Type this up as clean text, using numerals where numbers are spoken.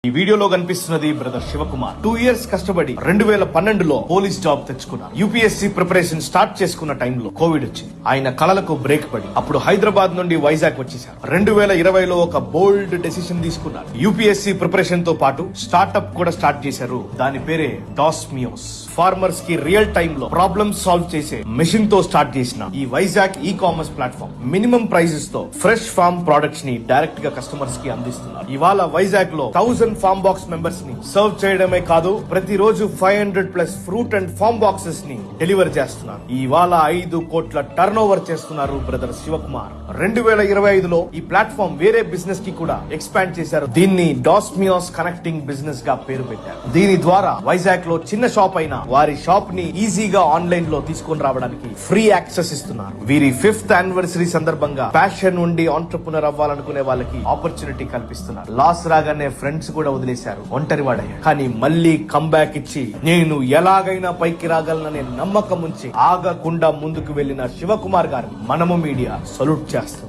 ఈ వీడియోలో కనిపిస్తున్నది బ్రదర్ శివకుమార్. 2 years కష్టపడి 2012లో పోలీస్ జాబ్ తెచ్చుకున్నారు. యూపీఎస్సీ ప్రిపరేషన్ స్టార్ట్ చేసుకున్న టైంలో కోవిడ్ వచ్చింది. ఆయన కలలకు బ్రేక్ పడి అప్పుడు హైదరాబాద్ నుండి వైజాగ్ వచ్చేసారు. 2020లో ఒక బోల్డ్ డెసిషన్ తీసుకున్నారు. యూపీఎస్సీ ప్రిపరేషన్ తో పాటు స్టార్ట్అప్ కూడా స్టార్ట్ చేశారు. దాని పేరే డాస్మియోస్. ఫార్మర్స్ కి రియల్ టైమ్ లో ప్రాబ్లమ్స్ సాల్వ్ చేసే మెషిన్ తో స్టార్ట్ చేసిన ఈ Vizag e commerce platform minimum prices తో ఫ్రెష్ ఫార్మ్ ప్రొడక్ట్స్ ని డైరెక్ట్ గా కస్టమర్స్ కి అందిస్తున్నారు. ఇవాళ వైజాగ్ లో 1000 ఫార్మ్ బాక్స్ మెంబర్స్ ని సర్వ్ చేయడమే కాదు, ప్రతిరోజు 500+ ఫ్రూట్ అండ్ ఫార్మ్ బాక్సెస్ ని డెలివర్ చేస్తున్నారు. ఇవాళ 5 కోట్ల టర్న్ ఓవర్ చేస్తున్నారు బ్రదర్ శివకుమార్. 2025లో ఈ ప్లాట్ఫామ్ వేరే బిజినెస్ కి కూడా ఎక్స్పాండ్ చేశారు. దీన్ని డాస్మియోస్ కనెక్టింగ్ బిజినెస్ గా పేరు పెట్టారు. దీని ద్వారా వైజాగ్ లో చిన్న షాప్ అయినా వారి షాప్ ని ఈజీగా ఆన్లైన్ లో తీసుకొని రావడానికి ఫ్రీ యాక్సెస్ ఇస్తున్నారు. వీరి 5th యానివర్సరీ సందర్భంగా ప్యాషన్ ఉండి ఆంట్రప్రెన్యూర్ అవ్వాలనుకునే వాళ్ళకి ఆపర్చునిటీ కల్పిస్తున్నారు. లాస్ రాగానే ఫ్రెండ్స్ కూడా వదిలేశారు, ఒంటరి వాడయ్యారు. కానీ మళ్ళీ కంబ్యాక్ ఇచ్చి నేను ఎలాగైనా పైకి రాగలననే నమ్మకం ఉంచి ఆగకుండా ముందుకు వెళ్లిన శివకుమార్ గారు మనము మీడియా సల్యూట్ చేస్తుంది.